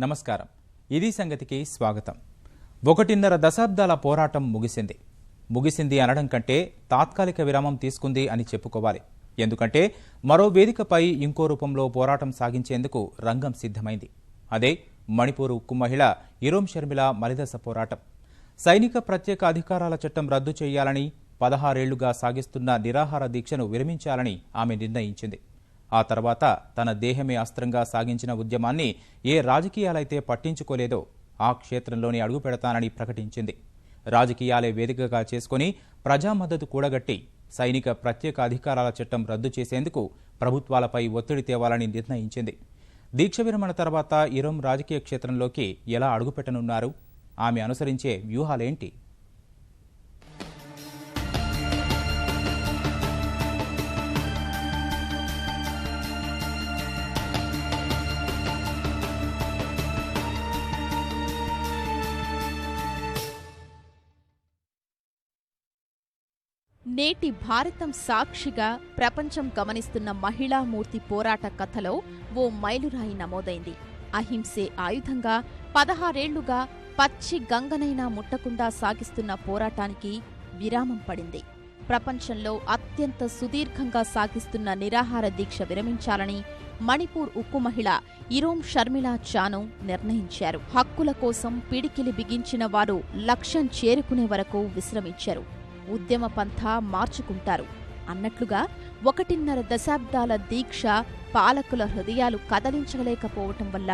నమస్కారం. ఇది సంగతికి స్వాగతం. 1.5 దశాబ్దాల పోరాటం ముగిసింది అనడం కంటే తాత్కాలిక విరామం తీసుకుంది అని చెప్పుకోవాలి. ఎందుకంటే మరో వేదికపై ఇంకో రూపంలో పోరాటం సాగించేందుకు రంగం సిద్ధమైంది. అదే మణిపూర్ ఉక్కు మహిళ ఇరోం షర్మిల మలిదశ పోరాటం. సైనిక ప్రత్యేక అధికారాల చట్టం రద్దు చేయాలని 16 ఏళ్లుగా సాగిస్తున్న నిరాహార దీక్షను విరమించాలని ఆమె నిర్ణయించింది. ఆ తర్వాత తన దేహమే అస్త్రంగా సాగించిన ఉద్యమాన్ని ఏ రాజకీయాలైతే పట్టించుకోలేదో ఆ క్షేత్రంలోనే అడుగుపెడతానని ప్రకటించింది. రాజకీయాలే వేదికగా చేసుకుని ప్రజా మద్దతు కూడగట్టి సైనిక ప్రత్యేక అధికారాల చట్టం రద్దు చేసేందుకు ప్రభుత్వాలపై ఒత్తిడి తేవాలని నిర్ణయించింది. దీక్ష విరమణ తర్వాత ఇరోం రాజకీయ క్షేత్రంలోకి ఎలా అడుగుపెట్టనున్నారు? ఆమె అనుసరించే వ్యూహాలేంటి? నేటి భారతం సాక్షిగా ప్రపంచం గమనిస్తున్న మహిళామూర్తి పోరాట కథలో ఓ మైలురాయి నమోదైంది. అహింసే ఆయుధంగా 16 ఏళ్లుగా పచ్చి గంగనైనా ముట్టకుండా సాగిస్తున్న పోరాటానికి విరామం పడింది. ప్రపంచంలో అత్యంత సుదీర్ఘంగా సాగిస్తున్న నిరాహార దీక్ష విరమించాలని మణిపూర్ ఉక్కు మహిళ ఇరోం షర్మిల చాను నిర్ణయించారు. హక్కుల కోసం పిడికిలి బిగించిన వారు లక్ష్యం చేరుకునే వరకు విశ్రమించారు. ఉద్యమ పంథా మార్చుకుంటారు అన్నట్లుగా 1.5 దశాబ్దాల దీక్ష పాలకుల హృదయాలు కదలించలేకపోవటం వల్ల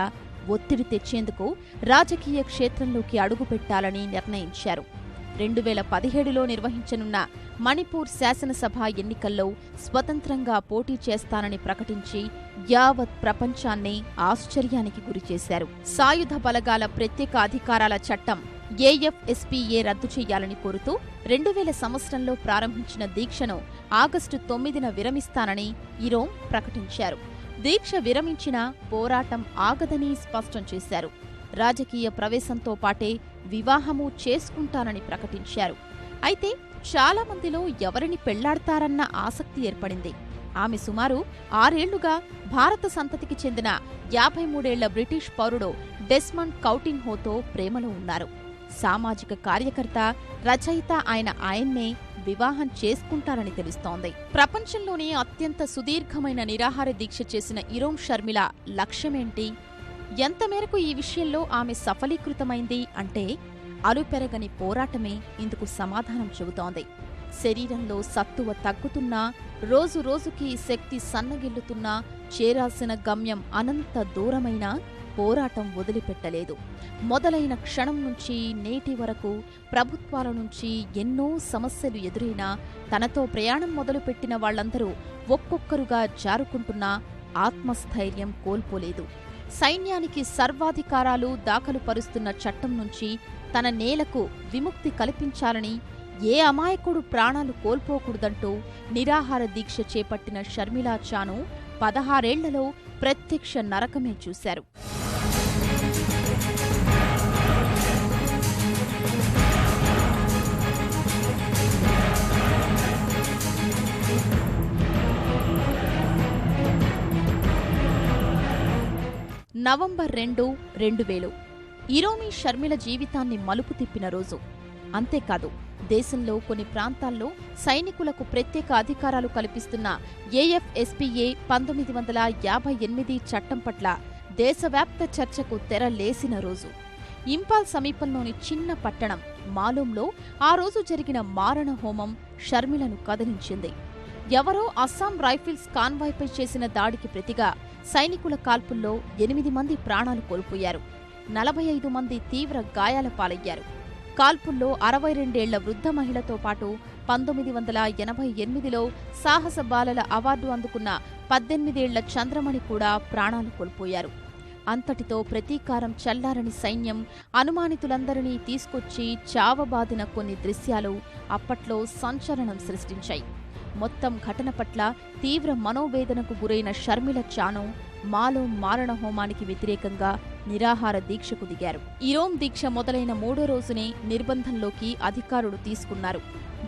ఒత్తిడి తెచ్చేందుకు రాజకీయ క్షేత్రంలోకి అడుగుపెట్టాలని నిర్ణయించారు. 2017లో నిర్వహించనున్న మణిపూర్ శాసనసభ ఎన్నికల్లో స్వతంత్రంగా పోటీ చేస్తానని ప్రకటించి యావత్ ప్రపంచాన్ని ఆశ్చర్యానికి గురిచేశారు. సాయుధ బలగాల ప్రత్యేక అధికారాల చట్టం ఏఎఫ్ఎస్పీఏ రద్దు చేయాలని కోరుతూ 2000 సంవత్సరంలో ప్రారంభించిన దీక్షను ఆగస్టు 9న విరమిస్తానని ఇరోం ప్రకటించారు. దీక్ష విరమించినా పోరాటం ఆగదని స్పష్టం చేశారు. రాజకీయ ప్రవేశంతో పాటే వివాహమూ చేసుకుంటానని ప్రకటించారు. అయితే చాలా మందిలో ఎవరిని పెళ్లాడతారన్న ఆసక్తి ఏర్పడింది. ఆమె సుమారు 6 ఏళ్లుగా భారత సంతతికి చెందిన 53 ఏళ్ల బ్రిటిష్ పౌరుడు డెస్మండ్ కౌటిన్హోతో ప్రేమలో ఉన్నారు. సామాజిక కార్యకర్త, రచయిత ఆయన్నే వివాహం చేసుకుంటారని తెలుస్తోంది. ప్రపంచంలోనే అత్యంత సుదీర్ఘమైన నిరాహార దీక్ష చేసిన ఇరోం షర్మిల లక్ష్యమేంటి? ఎంత మేరకు ఈ విషయంలో ఆమె సఫలీకృతమైంది అంటే అలుపెరగని పోరాటమే ఇందుకు సమాధానం చెబుతోంది. శరీరంలో సత్తువ తగ్గుతున్నా, రోజు రోజుకి శక్తి సన్నగిల్లుతున్నా, చేరాల్సిన గమ్యం అనంత దూరమైనా పోరాటం వదిలిపెట్టలేదు. మొదలైన క్షణం నుంచి నేటి వరకు ప్రభుత్వాల నుంచి ఎన్నో సమస్యలు ఎదురైనా తనతో ప్రయాణం మొదలుపెట్టిన వాళ్లందరూ ఒక్కొక్కరుగా జారుకుంటున్నా ఆత్మస్థైర్యం కోల్పోలేదు. సైన్యానికి సర్వాధికారాలు దాఖలు పరుస్తున్న చట్టం నుంచి తన నేలకు విముక్తి కల్పించాలని, ఏ అమాయకుడు ప్రాణాలు కోల్పోకూడదంటూ నిరాహార దీక్ష చేపట్టిన షర్మిల చాను 16 ఏళ్లలో ప్రత్యక్ష నరకమే చూశారు. నవంబర్ 2, 2000 ఇరోమి షర్మిల జీవితాన్ని మలుపు తిప్పిన రోజు. అంతేకాదు, దేశంలో కొన్ని ప్రాంతాల్లో సైనికులకు ప్రత్యేక అధికారాలు కల్పిస్తున్న ఏఎఫ్ఎస్పీఏ 1958 చట్టం పట్ల దేశవ్యాప్త చర్చకు తెర లేసిన రోజు. ఇంపాల్ సమీపంలోని చిన్న పట్టణం మాలూంలో ఆ రోజు జరిగిన మారణ హోమం షర్మిలను కదిలించింది. ఎవరో అస్సాం రైఫిల్స్ కాన్వాయ్పై చేసిన దాడికి ప్రతిగా సైనికుల కాల్పుల్లో 8 మంది ప్రాణాలు కోల్పోయారు. 45 మంది తీవ్ర గాయాల పాలయ్యారు. కాల్పుల్లో 62 ఏళ్ల వృద్ధ మహిళతో పాటు 1988లో సాహస బాలల అవార్డు అందుకున్న 18 ఏళ్ల చంద్రమణి కూడా ప్రాణాలు కోల్పోయారు. అంతటితో ప్రతీకారం చల్లారని సైన్యం అనుమానితులందరినీ తీసుకొచ్చి చావబాదిన కొన్ని దృశ్యాలు అప్పట్లో సంచలనం సృష్టించాయి. మొత్తం ఘటన పట్ల తీవ్ర మనోవేదనకు గురైన షర్మిల చాను మాలో మారణ హోమానికి వ్యతిరేకంగా నిరాహార దీక్షకు దిగారు. ఇరోం దీక్ష మొదలైన 3వ రోజునే నిర్బంధంలోకి అధికారులు తీసుకున్నారు.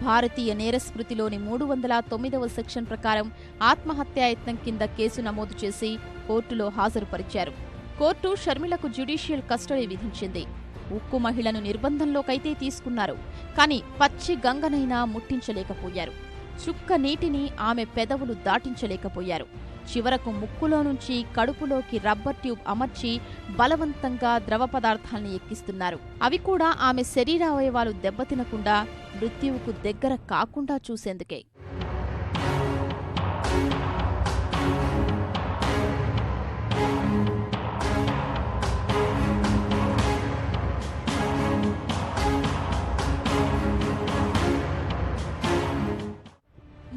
భారతీయ నేరస్మృతిలోని 309వ సెక్షన్ ప్రకారం ఆత్మహత్యాయత్నం కింద కేసు నమోదు చేసి కోర్టులో హాజరుపరిచారు. కోర్టు షర్మిలకు జ్యుడిషియల్ కస్టడీ విధించింది. ఉక్కు మహిళను నిర్బంధంలోకైతే తీసుకున్నారు, కాని పచ్చి గంగనైనా ముట్టించలేకపోయారు. చుక్క నీటిని ఆమె పెదవులు దాటించలేకపోయారు. చివరకు ముక్కులో నుంచి కడుపులోకి రబ్బర్ ట్యూబ్ అమర్చి బలవంతంగా ద్రవ పదార్థాల్ని ఎక్కిస్తున్నారు. అవి కూడా ఆమె శరీరావయవాలు దెబ్బతినకుండా, మృత్యువుకు దగ్గర కాకుండా చూసేందుకే.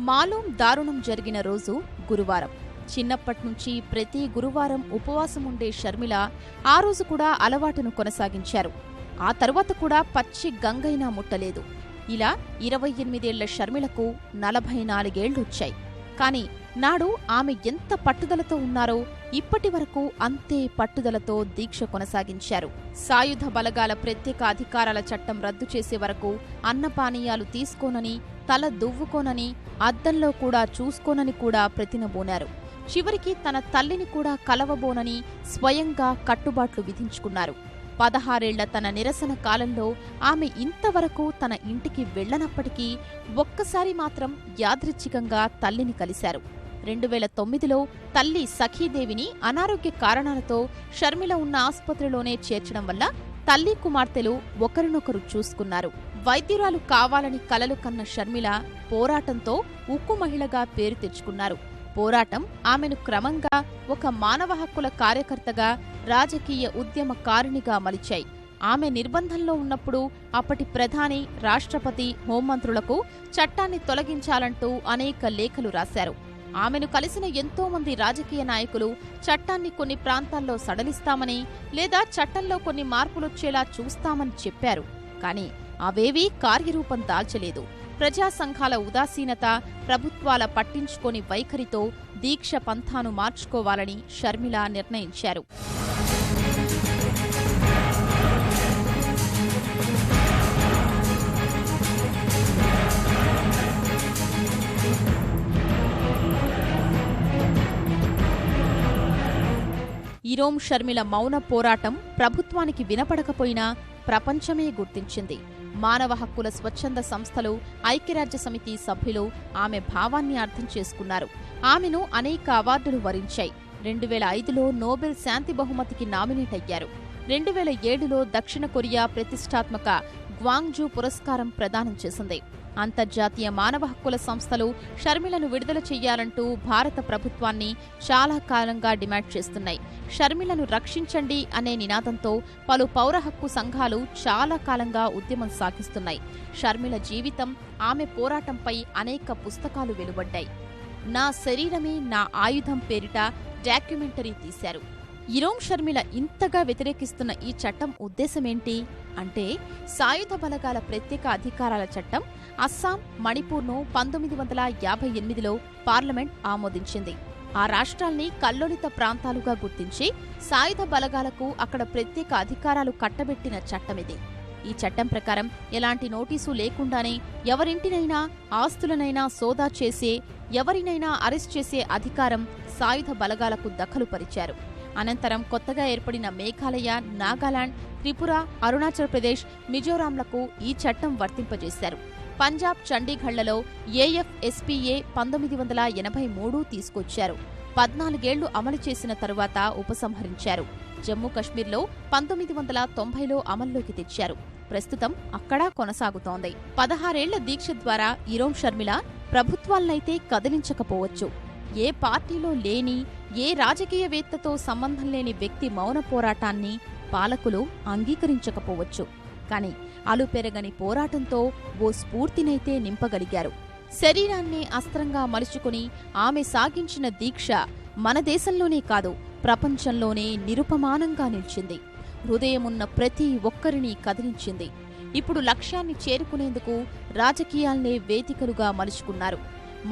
మాలూం దారుణం జరిగిన రోజు గురువారం. చిన్నప్పట్నుంచి ప్రతి గురువారం ఉపవాసముండే షర్మిల ఆ రోజు కూడా అలవాటును కొనసాగించారు. ఆ తరువాత కూడా పచ్చి గంగైనా ముట్టలేదు. ఇలా 28 ఏళ్ల షర్మిలకు 44 ఏళ్లొచ్చాయి. కాని నాడు ఆమె ఎంత పట్టుదలతో ఉన్నారో ఇప్పటి వరకు అంతే పట్టుదలతో దీక్ష కొనసాగించారు. సాయుధ బలగాల ప్రత్యేక అధికారాల చట్టం రద్దు చేసే వరకు అన్నపానీయాలు తీసుకోనని, తల దువ్వుకోనని, అద్దంలో కూడా చూసుకోనని కూడా ప్రతినబూనారు. చివరికి తన తల్లిని కూడా కలవబోనని స్వయంగా కట్టుబాట్లు విధించుకున్నారు. 16 ఏళ్ల తన నిరసన కాలంలో ఆమె ఇంతవరకు తన ఇంటికి వెళ్లనప్పటికీ ఒక్కసారి మాత్రం యాదృచ్ఛికంగా తల్లిని కలిశారు. 2009లో తల్లి సఖీదేవిని అనారోగ్య కారణాలతో షర్మిల ఉన్న ఆసుపత్రిలోనే చేర్చడం వల్ల తల్లి కుమార్తెలు ఒకరినొకరు చూసుకున్నారు. వైద్యురాలు కావాలని కలలు కన్న షర్మిల పోరాటంతో ఉక్కు మహిళగా పేరు తెచ్చుకున్నారు. పోరాటం ఆమెను క్రమంగా ఒక మానవ హక్కుల కార్యకర్తగా, రాజకీయ ఉద్యమకారిణిగా మలిచాయి. ఆమె నిర్బంధంలో ఉన్నప్పుడు అప్పటి ప్రధాని, రాష్ట్రపతి, హోంమంత్రులకు చట్టాన్ని తొలగించాలంటూ అనేక లేఖలు రాశారు. ఆమెను కలిసిన ఎంతోమంది రాజకీయ నాయకులు చట్టాన్ని కొన్ని ప్రాంతాల్లో సడలిస్తామని, లేదా చట్టంలో కొన్ని మార్పులొచ్చేలా చూస్తామని చెప్పారు. కాని అవేవీ కార్యరూపం దాల్చలేదు. ప్రజా సంఘాల ఉదాసీనత, ప్రభుత్వాల పట్టించుకోని వైఖరితో దీక్ష పంథాను మార్చుకోవాలని షర్మిల నిర్ణయించారు. ఈరోం షర్మిల మౌన పోరాటం ప్రభుత్వానికి వినపడకపోయినా ప్రపంచమే గుర్తించింది. మానవ హక్కుల స్వచ్ఛంద సంస్థలు, ఐక్యరాజ్యసమితి సభ్యులు ఆమె భావాన్ని అర్థం చేసుకున్నారు. ఆమెను అనేక అవార్డులు వరించాయి. 2005లో నోబెల్ శాంతి బహుమతికి నామినేట్ అయ్యారు. 2007లో దక్షిణ కొరియా ప్రతిష్టాత్మక గ్వాంగ్జూ పురస్కారం ప్రదానం చేసింది. అంతర్జాతీయ మానవ హక్కుల సంస్థలు షర్మిలను విడుదల చెయ్యాలంటూ భారత ప్రభుత్వాన్ని చాలా కాలంగా డిమాండ్ చేస్తున్నాయి. షర్మిలను రక్షించండి అనే నినాదంతో పలు పౌర హక్కు సంఘాలు చాలా కాలంగా ఉద్యమం సాగిస్తున్నాయి. షర్మిల జీవితం, ఆమె పోరాటంపై అనేక పుస్తకాలు వెలువడ్డాయి. నా శరీరమే నా ఆయుధం పేరిట డాక్యుమెంటరీ తీశారు. ఈరోం షర్మిల ఇంతగా వ్యతిరేకిస్తున్న ఈ చట్టం ఉద్దేశమేంటి అంటే, సాయుధ బలగాల ప్రత్యేక అధికారాల చట్టం అస్సాం, మణిపూర్ను 1958లో పార్లమెంట్ ఆమోదించింది. ఆ రాష్ట్రాల్ని కల్లోలిత ప్రాంతాలుగా గుర్తించి సాయుధ బలగాలకు అక్కడ ప్రత్యేక అధికారాలు కట్టబెట్టిన చట్టమిది. ఈ చట్టం ప్రకారం ఎలాంటి నోటీసు లేకుండానే ఎవరింటినైనా, ఆస్తులనైనా సోదా చేసే, ఎవరినైనా అరెస్ట్ చేసే అధికారం సాయుధ బలగాలకు దఖలుపరిచారు. అనంతరం కొత్తగా ఏర్పడిన మేఘాలయ, నాగాలాండ్, త్రిపుర, అరుణాచల్ ప్రదేశ్, మిజోరాంలకు ఈ చట్టం వర్తింపజేశారు. పంజాబ్, చండీగఢ్లలో ఏఎఫ్ఎస్పీఏ 1983 తీసుకొచ్చారు. 14 ఏళ్లు అమలు చేసిన తరువాత ఉపసంహరించారు. జమ్మూ కశ్మీర్లో 1990లో అమల్లోకి తెచ్చారు. ప్రస్తుతం అక్కడా కొనసాగుతోంది. 16 ఏళ్ల దీక్ష ద్వారా ఈరోం షర్మిల ప్రభుత్వాలనైతే కదిలించకపోవచ్చు. ఏ పార్టీలో లేని, ఏ రాజకీయవేత్తతో సంబంధం లేని వ్యక్తి మౌన పోరాటాన్ని పాలకులు అంగీకరించకపోవచ్చు. కాని అలుపెరగని పోరాటంతో ఓ స్ఫూర్తినైతే నింపగలిగారు. శరీరాన్నే అస్త్రంగా మలుచుకుని ఆమె సాగించిన దీక్ష మన దేశంలోనే కాదు, ప్రపంచంలోనే నిరుపమానంగా నిలిచింది. హృదయమున్న ప్రతి ఒక్కరిని కదిలించింది. ఇప్పుడు లక్ష్యాన్ని చేరుకునేందుకు రాజకీయాల్నే వేదికలుగా మలుచుకున్నారు.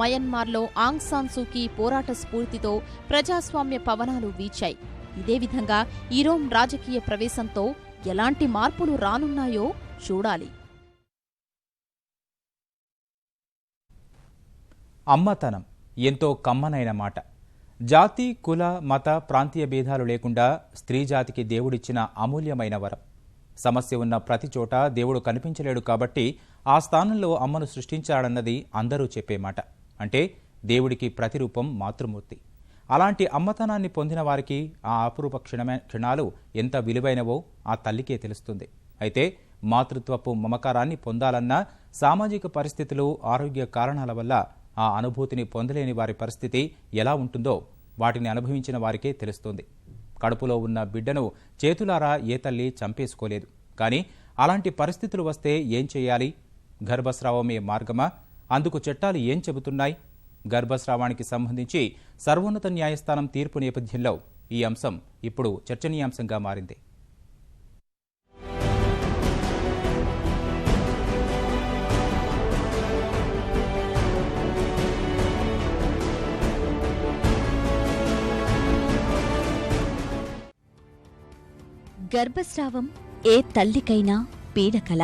మయన్మార్లో ఆంగ్ సాన్ సూకీ పోరాట స్ఫూర్తితో ప్రజాస్వామ్య పవనాలు వీచాయి. ఇదే విధంగా ఈరోం రాజకీయ ప్రవేశంతో ఎలాంటి మార్పులు రానున్నాయో చూడాలి. అమ్మతనం ఎంతో కమ్మనైన మాట. జాతి, కుల, మత, ప్రాంతీయ భేదాలు లేకుండా స్త్రీ జాతికి దేవుడిచ్చిన అమూల్యమైన వరం. సమస్య ఉన్న ప్రతి చోట దేవుడు కనిపించలేడు కాబట్టి ఆ స్థానంలో అమ్మను సృష్టించాడన్నది అందరూ చెప్పే మాట. అంటే దేవుడికి ప్రతిరూపం మాతృమూర్తి. అలాంటి అమ్మతనాన్ని పొందిన వారికి ఆ అపురూప క్షణాలు ఎంత విలువైనవో ఆ తల్లికే తెలుస్తుంది. అయితే మాతృత్వపు మమకారాన్ని పొందాలన్నా సామాజిక పరిస్థితులు, ఆరోగ్య కారణాల వల్ల ఆ అనుభూతిని పొందలేని వారి పరిస్థితి ఎలా ఉంటుందో వాటిని అనుభవించిన వారికే తెలుస్తుంది. కడుపులో ఉన్న బిడ్డను చేతులారా ఏ తల్లి చంపేసుకోలేదు. కానీ అలాంటి పరిస్థితులు వస్తే ఏం చేయాలి? గర్భస్రావమే మార్గమా? అందుకు చట్టాలు ఏం చెబుతున్నాయి? గర్భస్రావానికి సంబంధించి సర్వోన్నత న్యాయస్థానం తీర్పు నేపథ్యంలో ఈ అంశం ఇప్పుడు చర్చనీయాంశంగా మారింది. గర్భస్రావం ఏ తల్లికైనా పీడకల.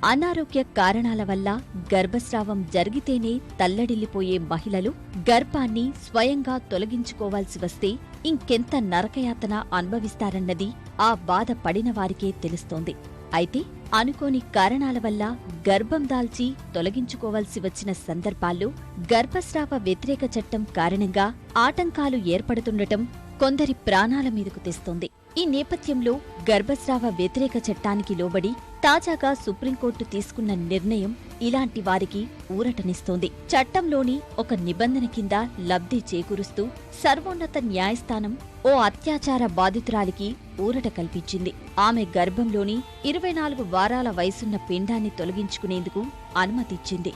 అనారోగ్య కారణాల వల్ల గర్భస్రావం జరిగితేనే తల్లడిల్లిపోయే మహిళలు గర్భాన్ని స్వయంగా తొలగించుకోవాల్సి వస్తే ఇంకెంత నరకయాతన అనుభవిస్తారన్నది ఆ బాధ పడిన వారికే తెలుస్తోంది. అయితే అనుకోని కారణాల వల్ల గర్భం దాల్చి తొలగించుకోవాల్సి వచ్చిన సందర్భాల్లో గర్భస్రావ వ్యతిరేక చట్టం కారణంగా ఆటంకాలు ఏర్పడుతుండటం కొందరి ప్రాణాల మీదకు తెస్తోంది. ఈ నేపథ్యంలో గర్భస్రావ వ్యతిరేక చట్టానికి లోబడి తాజాగా సుప్రీంకోర్టు తీసుకున్న నిర్ణయం ఇలాంటి వారికి ఊరటనిస్తోంది. చట్టంలోని ఒక నిబంధన కింద లబ్ధి చేకూరుస్తూ సర్వోన్నత న్యాయస్థానం ఓ అత్యాచార బాధితురాలికి ఊరట కల్పించింది. ఆమె గర్భంలోని 24 వారాల వయసున్న పిండాన్ని తొలగించుకునేందుకు అనుమతిచ్చింది.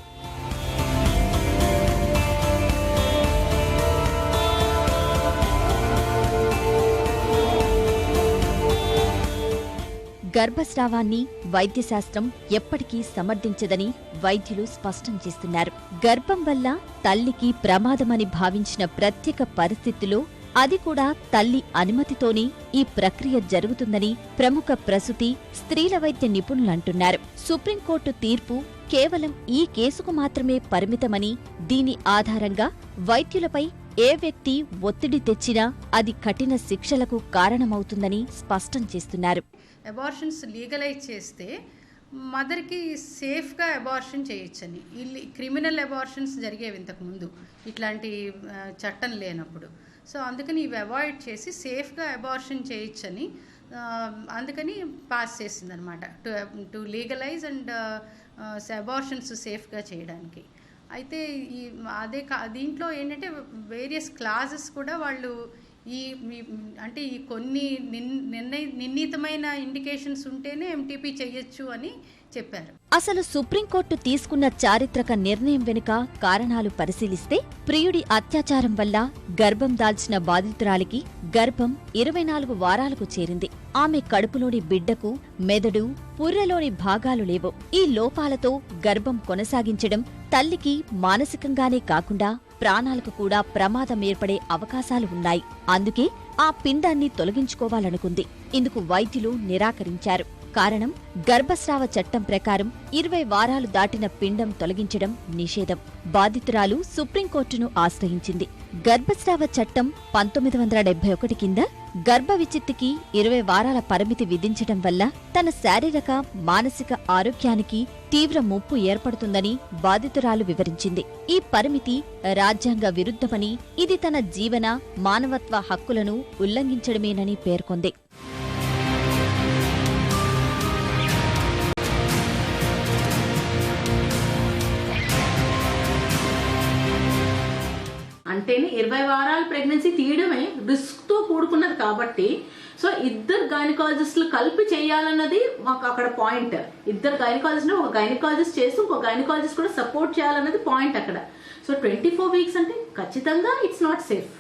గర్భస్రావాన్ని వైద్యశాస్త్రం ఎప్పటికీ సమర్థించదని వైద్యులు స్పష్టం చేస్తున్నారు. గర్భం వల్ల తల్లికి ప్రమాదమని భావించిన ప్రత్యేక పరిస్థితుల్లో అది కూడా తల్లి అనుమతితోనే ఈ ప్రక్రియ జరుగుతుందని ప్రముఖ ప్రసూతి, స్త్రీల వైద్య నిపుణులంటున్నారు. సుప్రీంకోర్టు తీర్పు కేవలం ఈ కేసుకు మాత్రమే పరిమితమని, దీని ఆధారంగా వైద్యులపై ఏ వ్యక్తి ఒత్తిడి తెచ్చినా అది కఠిన శిక్షలకు కారణమవుతుందని స్పష్టం చేస్తున్నారు. అబార్షన్స్ లీగలైజ్ చేస్తే మదర్కి సేఫ్గా అబార్షన్ చేయొచ్చని. క్రిమినల్ అబార్షన్స్ జరిగేవి ఇంతకుముందు ఇట్లాంటి చట్టం లేనప్పుడు. సో అందుకని ఇవి అవాయిడ్ చేసి సేఫ్గా అబార్షన్ చేయొచ్చని అందుకని పాస్ చేసింది అనమాట, టు లీగలైజ్ అండ్ అబార్షన్స్ సేఫ్గా చేయడానికి. అయితే దీంట్లో ఏంటంటే వేరియస్ క్లాజెస్ కూడా వాళ్ళు అంటే ఈ కొన్ని నిర్ణీతమైన ఇండికేషన్స్ ఉంటేనే ఎంటీపీ చెయ్యొచ్చు అని చెప్పారు. అసలు సుప్రీంకోర్టు తీసుకున్న చారిత్రక నిర్ణయం వెనుక కారణాలు పరిశీలిస్తే ప్రియుడి అత్యాచారం వల్ల గర్భం దాల్చిన బాధితురాలికి గర్భం 24 వారాలకు చేరింది. ఆమె కడుపులోని బిడ్డకు మెదడు, పుర్రెలోని భాగాలు లేవు. ఈ లోపాలతో గర్భం కొనసాగించడం తల్లికి మానసికంగానే కాకుండా ప్రాణాలకు కూడా ప్రమాదం ఏర్పడే అవకాశాలు ఉన్నాయి. అందుకే ఆ పిండాన్ని తొలగించుకోవాలనుకుంది. ఇందుకు వైద్యులు నిరాకరించారు. కారణం, గర్భస్రావ చట్టం ప్రకారం 20 వారాలు దాటిన పిండం తొలగించడం నిషేధం. బాధితురాలు సుప్రీంకోర్టును ఆశ్రయించింది. గర్భస్రావ చట్టం 1971 కింద గర్భ విచ్ఛిత్తికి 20 వారాల పరిమితి విధించడం వల్ల తన శారీరక, మానసిక ఆరోగ్యానికి తీవ్ర ముప్పు ఏర్పడుతుందని బాధితురాలు వివరించింది. ఈ పరిమితి రాజ్యాంగ విరుద్ధమని, ఇది తన జీవన, మానవత్వ హక్కులను ఉల్లంఘించడమేనని పేర్కొంది. అంటేనే 20 వారాల ప్రెగ్నెన్సీ తీయడమే రిస్క్తో కూడుకున్నది కాబట్టి, సో ఇద్దరు గైనకాలజిస్టులు కలిపి చేయాలన్నది మాకు అక్కడ పాయింట్. ఇద్దరు గైనకాలజిస్ట్, ఒక గైనకాలజిస్ట్ చేసి ఇంకో గైనకాలజిస్ట్ కూడా సపోర్ట్ చేయాలన్నది పాయింట్ అక్కడ. సో 24 వీక్స్ అంటే ఖచ్చితంగా ఇట్స్ నాట్ సేఫ్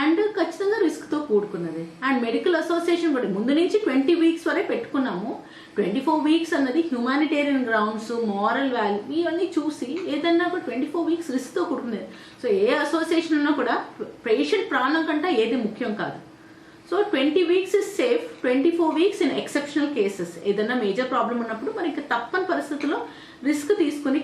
అండ్ ఖచ్చితంగా రిస్క్తో కూడుకున్నది. అండ్ మెడికల్ అసోసియేషన్ కూడా ముందు నుంచి 20 వీక్స్ వరే పెట్టుకున్నాము. 24 వీక్స్ అన్నది హ్యూమానిటేరియన్ గ్రౌండ్స్, మారల్ వాల్యూ ఇవన్నీ చూసి ఏదన్నా కూడా 24 వీక్స్ రిస్క్తో కూడుకునేది. సో ఏ అసోసియేషన్ ఉన్నా కూడా పేషెంట్ ప్రాణం కంటే ఏది ముఖ్యం కాదు. So 20 weeks is safe. 24 weeks in exceptional cases, ఏదైనా మేజర్ ప్రాబ్లం ఉన్నప్పుడు మనకి తప్పని పరిస్థితుల్లో రిస్క్ తీసుకుని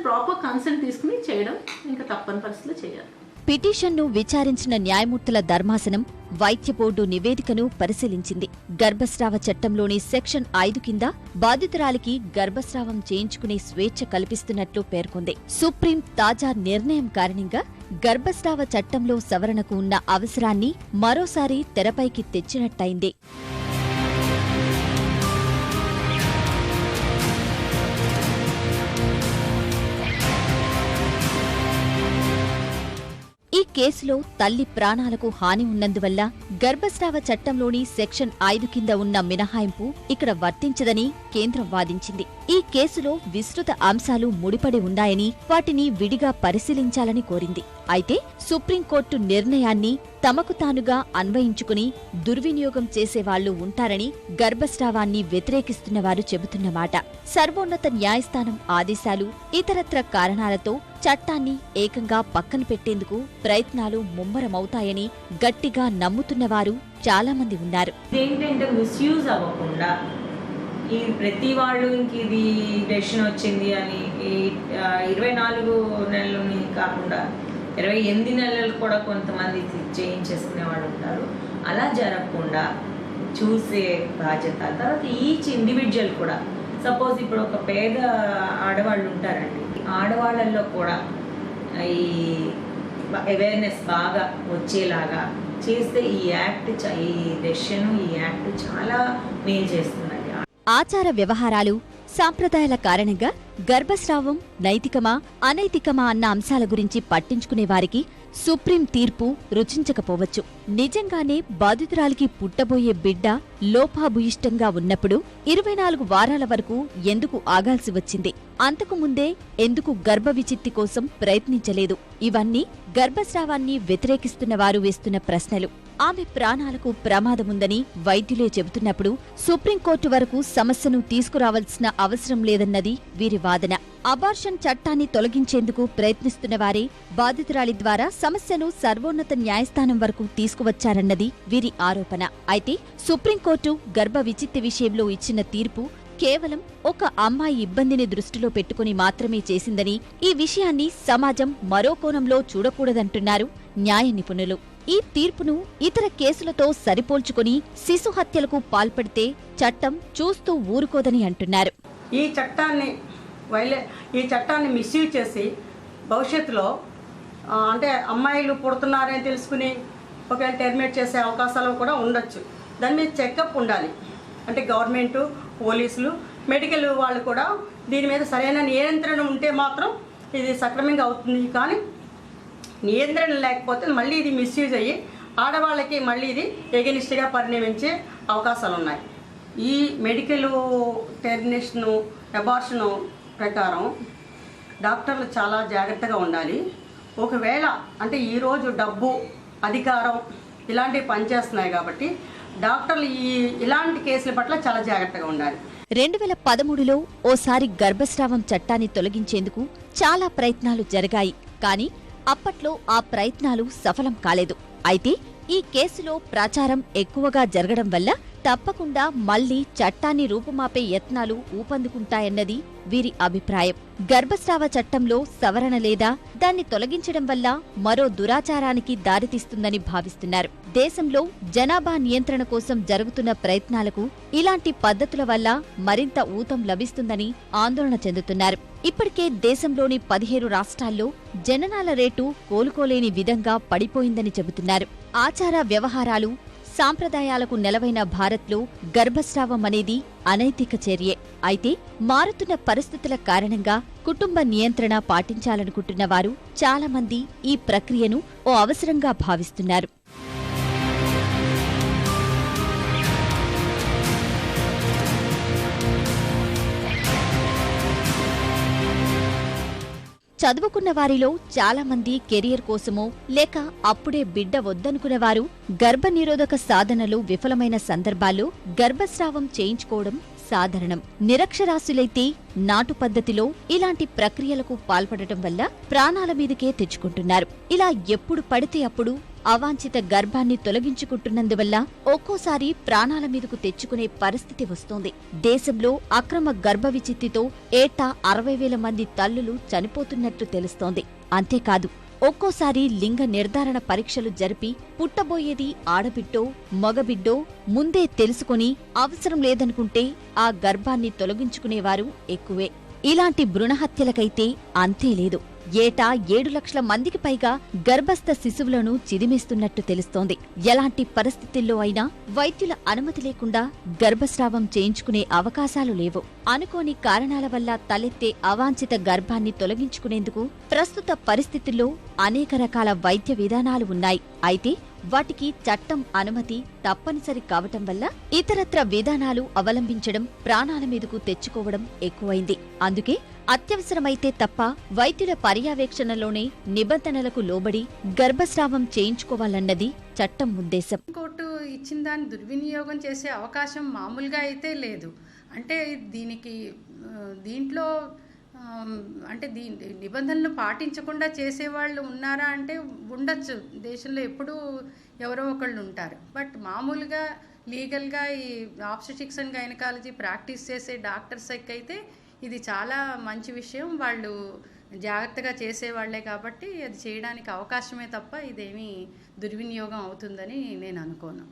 ప్రాపర్ కన్సెంట్ తీసుకుని చేయడం ఇంకా తప్పని పరిస్థితుల్లో చేయాలి. పిటిషన్ను విచారించిన న్యాయమూర్తుల ధర్మాసనం వైద్య బోర్డు నివేదికను పరిశీలించింది. గర్భస్రావ చట్టంలోని సెక్షన్ 5 కింద బాధితురాలికి గర్భస్రావం చేయించుకునే స్వేచ్ఛ కల్పిస్తున్నట్లు పేర్కొంది. సుప్రీం తాజా నిర్ణయం కారణంగా గర్భస్రావ చట్టంలో సవరణకు ఉన్న అవసరాన్ని మరోసారి తెరపైకి తెచ్చినట్టయింది. ఈ కేసులో తల్లి ప్రాణాలకు హాని ఉన్నందువల్ల గర్భస్రావ చట్టంలోని సెక్షన్ 5 కింద ఉన్న మినహాయింపు ఇక్కడ వర్తించదని కేంద్రం వాదించింది. ఈ కేసులో విస్తృత అంశాలు ముడిపడి ఉన్నాయని వాటిని విడిగా పరిశీలించాలని కోరింది. అయితే సుప్రీంకోర్టు నిర్ణయాన్ని తమకు తానుగా అన్వయించుకుని దుర్వినియోగం చేసేవాళ్లు ఉంటారని గర్భస్రావాన్ని వ్యతిరేకిస్తున్నవారు చెబుతున్నమాట. సర్వోన్నత న్యాయస్థానం ఆదేశాలు, ఇతరత్ర కారణాలతో చట్టాన్ని ఏకంగా పక్కన పెట్టేందుకు ప్రయత్నాలు ముమ్మరమవుతాయని గట్టిగా నమ్ముతున్నవారు చాలామంది ఉన్నారు. ఏంటంటే మిస్యూజ్ అవ్వకుండా ఈ ప్రతి వాళ్ళు ఇంక ఇది డెసిషన్ వచ్చింది అని 24 నెలలని కాకుండా 28 నెలలు కూడా కొంతమంది చేయించేసుకునే వాళ్ళు ఉంటారు. అలా జరగకుండా చూసే బాధ్యత. తర్వాత ఈచ్ ఇండివిజువల్ కూడా సపోజ్ ఇప్పుడు ఒక పేద ఆడవాళ్ళు ఉంటారండి, ఆడవాళ్ళల్లో కూడా ఈ అవేర్నెస్ బాగా వచ్చేలాగా చేస్తే ఈ యాక్ట్, ఈ డెసిషన్, ఈ యాక్ట్ చాలా మేలు చేస్తుందండి. ఆచార వ్యవహారాలు, సాంప్రదాయాల కారణంగా గర్భస్రావం నైతికమా అనైతికమా అన్న అంశాల గురించి పట్టించుకునే వారికి సుప్రీం తీర్పు రుచించకపోవచ్చు. నిజంగానే బాధితురాలికి పుట్టబోయే బిడ్డ లోపాభూయిష్టంగా ఉన్నప్పుడు 24 వారాల వరకు ఎందుకు ఆగాల్సి వచ్చింది? అంతకు ముందే ఎందుకు గర్భ విచిత్తి కోసం ప్రయత్నించలేదు? ఇవన్నీ గర్భస్రావాన్ని వ్యతిరేకిస్తున్న వారు వేస్తున్న ప్రశ్నలు. ఆమె ప్రాణాలకు ప్రమాదముందని వైద్యులే చెబుతున్నప్పుడు సుప్రీంకోర్టు వరకు సమస్యను తీసుకురావాల్సిన అవసరం లేదన్నది వీరి వాదన. అబార్షన్ చట్టాన్ని తొలగించేందుకు ప్రయత్నిస్తున్నవారే బాధితురాలి ద్వారా సమస్యను సర్వోన్నత న్యాయస్థానం వరకు తీసుకువచ్చారన్నది వీరి ఆరోపణ. అయితే సుప్రీంకోర్టు గర్భ విచిత్తి విషయంలో ఇచ్చిన తీర్పు కేవలం ఒక అమ్మాయి ఇబ్బందిని దృష్టిలో పెట్టుకుని మాత్రమే చేసిందని, ఈ విషయాన్ని సమాజం మరో కోణంలో చూడకూడదంటున్నారు న్యాయ నిపుణులు. ఈ తీర్పును ఇతర కేసులతో సరిపోల్చుకుని శిశు హత్యలకు పాల్పడితే చట్టం చూస్తూ ఊరుకోదని అంటున్నారు. ఈ చట్టాన్ని మిస్యూజ్ చేసి భవిష్యత్తులో అంటే అమ్మాయిలు పుడుతున్నారని తెలుసుకుని ఒకవేళ టెర్మినేట్ చేసే అవకాశాలు కూడా ఉండొచ్చు. దాని మీద చెకప్ ఉండాలి. అంటే గవర్నమెంటు, పోలీసులు, మెడికల్ వాళ్ళు కూడా దీని మీద సరైన నియంత్రణ ఉంటే మాత్రం ఇది సక్రమంగా అవుతుంది. కానీ నియంత్రణ లేకపోతే మళ్ళీ ఇది మిస్యూజ్ అయ్యి ఆడవాళ్ళకి మళ్ళీ ఇది ఎగనిస్ట్గా పరిణమించే అవకాశాలు ఉన్నాయి. ఈ మెడికల్ టెర్మినేషను, అబార్షను ప్రకారం డాక్టర్లు చాలా జాగ్రత్తగా ఉండాలి. ఒకవేళ అంటే ఈరోజు డబ్బు, అధికారం ఇలాంటివి పనిచేస్తున్నాయి కాబట్టి డాక్టర్లు ఇలాంటి కేసుల పట్ల చాలా జాగ్రత్తగా ఉండాలి. 2013లో ఓసారి గర్భస్రావం చట్టాన్ని తొలగించేందుకు చాలా ప్రయత్నాలు జరిగాయి. కానీ అప్పట్లో ఆ ప్రయత్నాలు సఫలం కాలేదు. అయితే ఈ కేసులో ప్రచారం ఎక్కువగా జరగడం వల్ల తప్పకుండా మళ్లీ చట్టాన్ని రూపుమాపే యత్నాలు ఊపందుకుంటాయన్నది వీరి అభిప్రాయం. గర్భస్రావ చట్టంలో సవరణ లేదా దాన్ని తొలగించడం వల్ల మరో దురాచారానికి దారితీస్తుందని భావిస్తున్నారు. దేశంలో జనాభా నియంత్రణ కోసం జరుగుతున్న ప్రయత్నాలకు ఇలాంటి పద్ధతుల వల్ల మరింత ఊతం లభిస్తుందని ఆందోళన చెందుతున్నారు. ఇప్పటికే దేశంలోని 17 రాష్ట్రాల్లో జననాల రేటు కోలుకోలేని విధంగా పడిపోయిందని చెబుతున్నారు. ఆచార వ్యవహారాలు, సాంప్రదాయాలకు నెలవైన భారత్లో గర్భస్రావం అనేది అనైతిక చర్యే. అయితే మారుతున్న పరిస్థితుల కారణంగా కుటుంబ నియంత్రణ పాటించాలనుకుంటున్న వారు చాలా మంది ఈ ప్రక్రియను ఓ అవసరంగా భావిస్తున్నారు. చదువుకున్న వారిలో చాలా మంది కెరియర్ కోసమో లేక అప్పుడే బిడ్డ వద్దనుకున్న వారు గర్భనిరోధక సాధనలు విఫలమైన సందర్భాల్లో గర్భస్రావం చేయించుకోవడం సాధారణం. నిరక్షరాస్యులైతే నాటు పద్ధతిలో ఇలాంటి ప్రక్రియలకు పాల్పడటం వల్ల ప్రాణాల మీదకే తెచ్చుకుంటున్నారు. ఇలా ఎప్పుడు పడితే అప్పుడు అవాంఛిత గర్భాన్ని తొలగించుకుంటున్నందువల్ల ఒక్కోసారి ప్రాణాల మీదకు తెచ్చుకునే పరిస్థితి వస్తోంది. దేశంలో అక్రమ గర్భ విచిత్తితో ఏటా 60,000 మంది తల్లులు చనిపోతున్నట్లు తెలుస్తోంది. అంతేకాదు ఒక్కోసారి లింగ నిర్ధారణ పరీక్షలు జరిపి పుట్టబోయేది ఆడబిడ్డో మగబిడ్డో ముందే తెలుసుకుని అవసరం లేదనుకుంటే ఆ గర్భాన్ని తొలగించుకునేవారు ఎక్కువే. ఇలాంటి భ్రూణహత్యలకైతే అంతే లేదు. ఏటా 7 లక్షల మందికి పైగా గర్భస్థ శిశువులను చిదిమేస్తున్నట్టు తెలుస్తోంది. ఎలాంటి పరిస్థితుల్లో అయినా వైద్యుల అనుమతి లేకుండా గర్భస్రావం చేయించుకునే అవకాశాలు లేవు. అనుకోని కారణాల వల్ల తలెత్తే అవాంఛిత గర్భాన్ని తొలగించుకునేందుకు ప్రస్తుత పరిస్థితుల్లో అనేక రకాల వైద్య విధానాలు ఉన్నాయి. అయితే వాటికి చట్టం అనుమతి తప్పనిసరి కావటం వల్ల ఇతరత్ర విధానాలు అవలంబించడం, ప్రాణాల మీదకు తెచ్చుకోవడం ఎక్కువైంది. అందుకే అత్యవసరమైతే తప్ప వైద్యుల పర్యవేక్షణలోనే నిబంధనలకు లోబడి గర్భస్రావం చేయించుకోవాలన్నది చట్టం ఉద్దేశం. కోర్టు ఇచ్చిన దాన్ని దుర్వినియోగం చేసే అవకాశం మామూలుగా అయితే లేదు. అంటే దీంట్లో అంటే నిబంధనలు పాటించకుండా చేసేవాళ్ళు ఉన్నారా అంటే ఉండొచ్చు. దేశంలో ఎప్పుడూ ఎవరో ఒకళ్ళు ఉంటారు. బట్ మామూలుగా లీగల్గా ఈ ఆబ్స్టెటిక్స్ అండ్ గైనకాలజీ ప్రాక్టీస్ చేసే డాక్టర్స్కి అయితే ఇది చాలా మంచి విషయం. వాళ్ళు జాగ్రత్తగా చేసేవాళ్లే కాబట్టి అది చేయడానికి అవకాశమే తప్ప ఇదేమీ దుర్వినియోగం అవుతుందని నేను అనుకోను.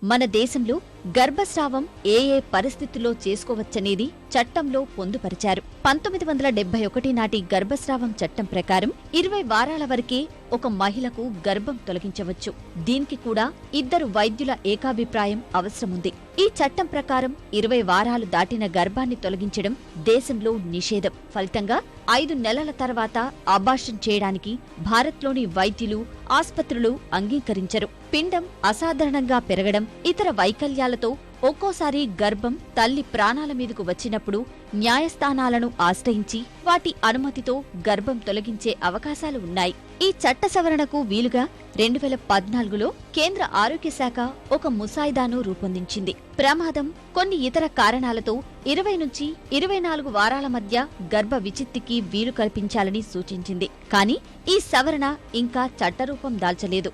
మన దేశంలో గర్భస్రావం ఏ పరిస్థితుల్లో చేసుకోవచ్చనేది చట్టంలో పొందుపరిచారు. 1971 నాటి గర్భస్రావం చట్టం ప్రకారం 20 వారాల వరకే ఒక మహిళకు గర్భం తొలగించవచ్చు. దీనికి కూడా 2 వైద్యుల ఏకాభిప్రాయం అవసరముంది. ఈ చట్టం ప్రకారం 20 వారాలు దాటిన గర్భాన్ని తొలగించడం దేశంలో నిషేధం. ఫలితంగా 5 నెలల తర్వాత అబార్షన్ చేయడానికి భారత్లోని వైద్యులు, ఆస్పత్రులు అంగీకరించరు. పిండం అసాధారణంగా పెరగడం, ఇతర వైకల్యాలతో ఒక్కోసారి గర్భం తల్లి ప్రాణాల మీదకు వచ్చినప్పుడు న్యాయస్థానాలను ఆశ్రయించి వాటి అనుమతితో గర్భం తొలగించే అవకాశాలు ఉన్నాయి. ఈ చట్ట సవరణకు వీలుగా 2014లో కేంద్ర ఆరోగ్య శాఖ ఒక ముసాయిదాను రూపొందించింది. ప్రమాదం, కొన్ని ఇతర కారణాలతో 20 నుంచి 24 వారాల మధ్య గర్భ విచిత్తికి వీలు కల్పించాలని సూచించింది. కానీ ఈ సవరణ ఇంకా చట్టరూపం దాల్చలేదు.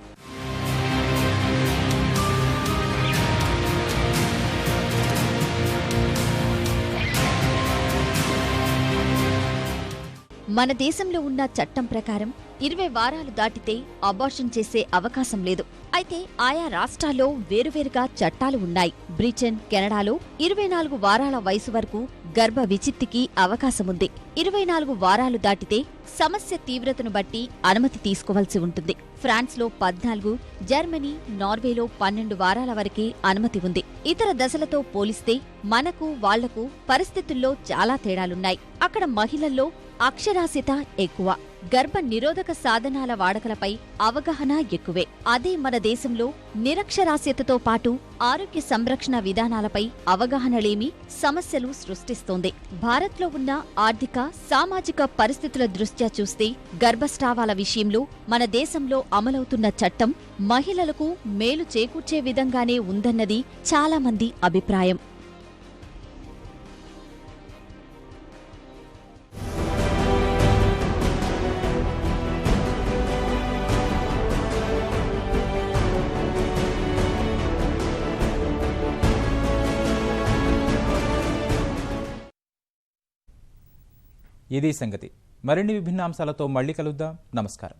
మన దేశంలో ఉన్న చట్టం ప్రకారం 20 వారాలు దాటితే అబార్షన్ చేసే అవకాశం లేదు. అయితే ఆయా రాష్ట్రాల్లో వేరువేరుగా చట్టాలు ఉన్నాయి. బ్రిటన్, కెనడాలో 24 వారాల వయసు వరకు గర్భ విచిత్తికి అవకాశముంది. 24 వారాలు దాటితే సమస్య తీవ్రతను బట్టి అనుమతి తీసుకోవాల్సి ఉంటుంది. ఫ్రాన్స్లో 14, జర్మనీ, నార్వేలో 12 వారాల వరకే అనుమతి ఉంది. ఇతర దశలతో పోలిస్తే మనకు వాళ్లకు పరిస్థితుల్లో చాలా తేడాలున్నాయి. అక్కడ మహిళల్లో అక్షరాస్యత ఎక్కువ, గర్భ నిరోధక సాధనాల వాడకలపై అవగాహన ఎక్కువే. అదే మన దేశంలో నిరక్షరాస్యతతో పాటు ఆరోగ్య సంరక్షణ విధానాలపై అవగాహనలేమి సమస్యలు సృష్టిస్తోంది. భారత్లో ఉన్న ఆర్థిక, సామాజిక పరిస్థితుల దృష్ట్యా చూస్తే గర్భస్రావాల విషయంలో మన దేశంలో అమలవుతున్న చట్టం మహిళలకు మేలు చేకూర్చే విధంగానే ఉందన్నది చాలా మంది అభిప్రాయం. ఇది సంగతి. మరిన్ని విభిన్న అంశాలతో మళ్ళీ కలుద్దాం. నమస్కారం.